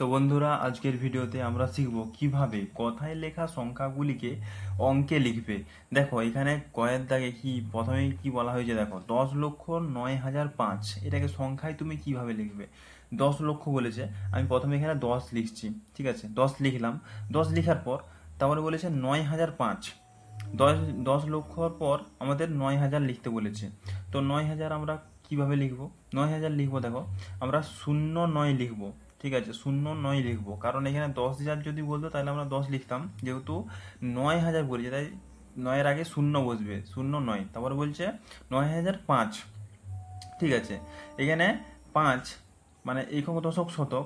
তো বন্ধুরা, আজকের ভিডিওতে আমরা শিখব কিভাবে কথায় লেখা সংখ্যাগুলিকে অঙ্কে লিখবে। দেখো এখানে কয়ের দাগে কি প্রথমেই কি বলা হয়েছে, দেখো 10,09,005 এটাকে সংখ্যায় তুমি কিভাবে লিখবে। 10 লক্ষ বলেছে, আমি প্রথমে এখানে 10 লিখছি, ঠিক আছে, 10 লিখলাম। 10 লিখার পর তারপরে বলেছে 9,005। দশ 10 লক্ষর পর আমাদের 9,000 লিখতে বলেছে। তো 9,000 আমরা কিভাবে লিখবো? 9,000 লিখবো, দেখো আমরা 0,9 লিখবো, ঠিক আছে, 0,9 লিখবো, কারণ এখানে 10,000 যদি বলতো তাহলে আমরা 10 লিখতাম, যেহেতু 9,000 বলেছে তাই 9-এর আগে শূন্য বসবে, 0,9। তারপর বলছে 9,005, ঠিক আছে। এখানে 5 মানে একক দশক শতক,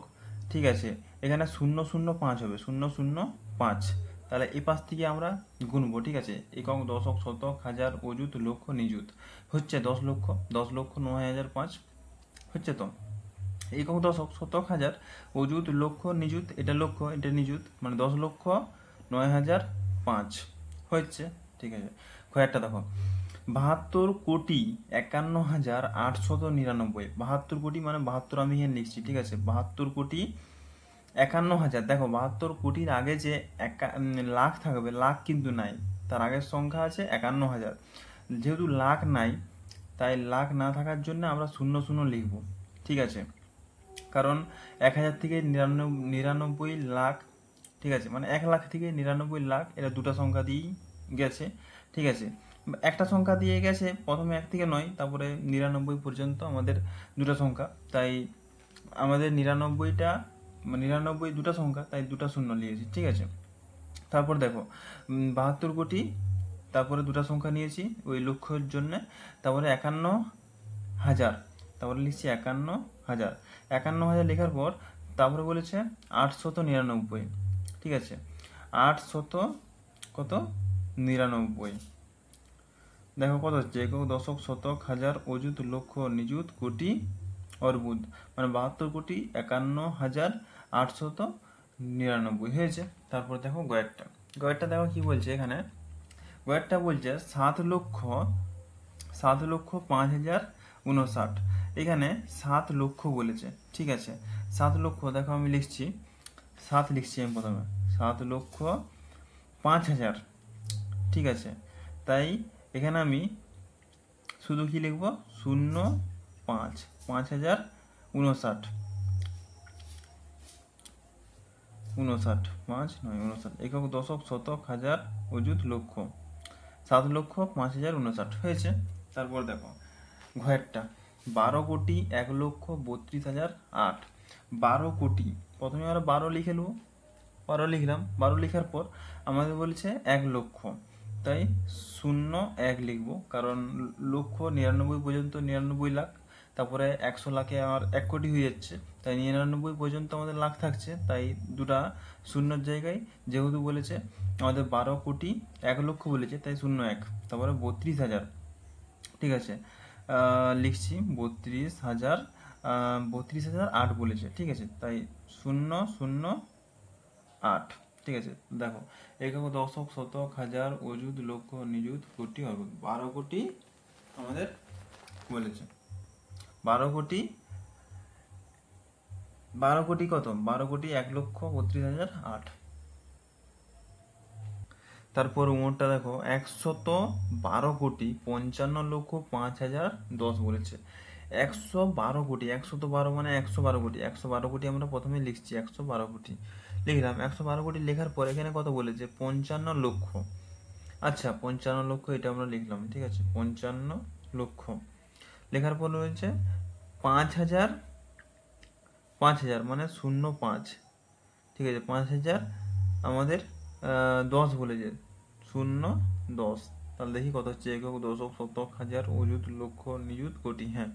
ঠিক আছে, এখানে 0,0,5 হবে, 0,0,5। তাহলে এই পাশ থেকে আমরা গুনবো, ঠিক আছে, একক দশক শতক হাজার অযুত লক্ষ নিযুত হচ্ছে 10 লক্ষ। 10 লক্ষ 9,005 হচ্ছে। তো একক দশক শতক হাজার অযুত লক্ষ নিযুত, এটা লক্ষ এটা নিযুত, মানে 10,09,005 হচ্ছে, ঠিক আছে। কয়েকটা দেখো 72,51,899। 72 কোটি মানে 72 আমি এখানে লিখছি, ঠিক আছে, 72,51,000। দেখো 72 কোটির আগে যে লাখ থাকবে, লাখ কিন্তু নাই, তার আগের সংখ্যা আছে 51,000। যেহেতু লাখ নাই তাই লাখ না থাকার জন্য আমরা 0,0 লিখবো, ঠিক আছে, কারণ 1,000 থেকে 99 লাখ, ঠিক আছে, মানে 1 লাখ থেকে 99 লাখ, এটা দুটো সংখ্যা দিয়েই গেছে, ঠিক আছে। একটা সংখ্যা দিয়ে গেছে প্রথমে 1 থেকে 9, তারপরে 99 পর্যন্ত আমাদের দুটো সংখ্যা, তাই আমাদের 99 দুটো সংখ্যা, তাই দুটো শূন্য নিয়েছি, ঠিক আছে। তারপর দেখো 72 কোটি, তারপরে দুটো সংখ্যা নিয়েছি ওই লক্ষ্যের জন্য, তারপরে 51,000, তারপরে লিখছি 51,000। 51,000 লেখার পর তারপরে বলেছে 899, ঠিক আছে, 899। দেখো কত হচ্ছে, একক দশক শতক হাজার অযুত লক্ষ নিযুত কোটি অর্বুদ, মানে 72,51,899 হয়েছে। তারপর দেখো গয়েরটা দেখো কি বলছে এখানে। গয়েরটা বলছে 7,05,059। এখানে 7 লক্ষ বলেছে, ঠিক আছে। 7 লক্ষ দেখো আমি লিখছি, 7 লিখছি আমি প্রথমে, 7,05,000, ঠিক আছে। তাই এখানে আমি শুধু কি লিখব, 0,5, 5,059, 5,959। একক দশক শতক হাজার অযুত লক্ষ, 7,05,059 হয়েছে। তারপর দেখো ঘয়েরটা 12,01,32,008। 12 কোটি, প্রথমে আমরা 12 লিখে নেবো, 12 লিখলাম। 12 লেখার পর আমাদের বলছে 1 লক্ষ, তাই 0,1 লিখবো, কারণ লক্ষ 99 পর্যন্ত 99 লাখ, তারপরে 100 লাখে আমার 1 কোটি হয়ে যাচ্ছে, তাই 99 পর্যন্ত আমাদের লাখ থাকছে, তাই দুটা শূন্যর জায়গায় যেহেতু বলেছে আমাদের 12,01,00,000 বলেছে, তাই 0,1, তারপরে 32,000, ঠিক আছে, লিখছি 32,000, 32,008 বলেছে, ঠিক আছে, তাই 0,0,8, ঠিক আছে। দেখো একক দশক শতক হাজার অযুত লক্ষ নিযুত কোটি অর্বুদ, 12 কোটি আমাদের বলেছে। 12 কোটি কত, 12,01,32,008। তারপর উমরটা দেখো 112,55,05,010 বলেছে। 112 কোটি, 112 মানে 112 কোটি, 112 কোটি আমরা প্রথমে লিখছি, 112 কোটি লিখলাম। 112 কোটি লেখার পর এখানে কত বলেছে, 55 লক্ষ। আচ্ছা 55 লক্ষ এটা আমরা লিখলাম, ঠিক আছে, 55 লক্ষ লেখার পর রয়েছে 5,000, 5,000 মানে 0,5, ঠিক আছে, 5,000 আমাদের 10 বলেছে, 0,10। তাহলে দেখি কত হচ্ছে, একক দশক শতক হাজার অযুত লক্ষ নিযুত কোটি, হ্যাঁ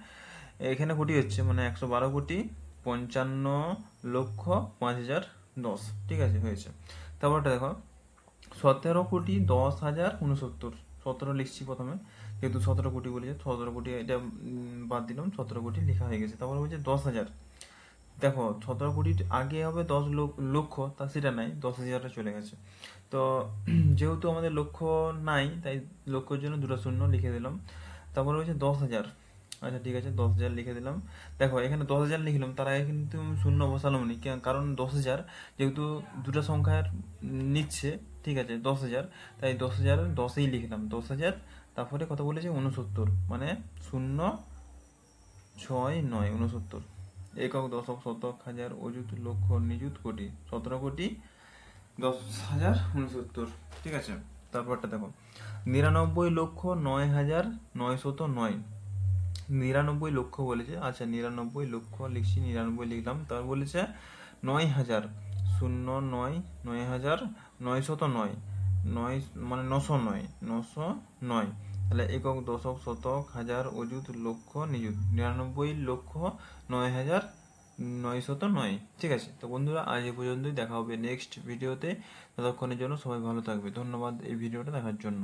এখানে কোটি হচ্ছে, মানে 112 কোটি 55,05,010, ঠিক আছে, হয়েছে। তারপরটা দেখো 17,10,069। 17 লিখছি প্রথমে, যেহেতু 17 কোটি বলেছে, 17 কোটি এটা বাদ দিলাম, 17 কোটি লেখা হয়ে গেছে। তারপরে বলছে 10,000। দেখো 17 কোটির আগে হবে 10 লক্ষ, তা সেটা নাই, 10,000 চলে গেছে। তো যেহেতু আমাদের লক্ষ্য নাই তাই লক্ষ্যের জন্য দুটো শূন্য লিখে দিলাম। তারপরে হচ্ছে 10,000, আচ্ছা ঠিক আছে, 10,000 লিখে দিলাম। দেখো এখানে 10,000 লিখলাম, তার আগে কিন্তু আমি শূন্য বসালাম নি, কারণ 10,000 যেহেতু দুটো সংখ্যার নিচ্ছে, ঠিক আছে 10,000, তাই 10,000 10ই লিখলাম 10,000। তারপরে কত বলেছে 69, মানে 069 একক দশক শতক হাজার অযুত লক্ষ নিযুত কোটি 17 কোটি 10,069। ঠিক আছে, তারপরটা দেখো 99,09,909। 99 লক্ষ বলেছে, আচ্ছা 99 লক্ষ লিখছি, 99 লিখলাম। তার বলেছে 9,000, 0 9 9,000 909, নয় মানে 909 909। তাহলে একক দশক শতক হাজার অযুত লক্ষ নিযুত 99,09,909। ঠিক আছে, তো বন্ধুরা আজ এ পর্যন্তই, দেখা হবে নেক্সট ভিডিওতে। ততক্ষণের জন্য সবাই ভালো থাকবে, ধন্যবাদ এই ভিডিওটা দেখার জন্য।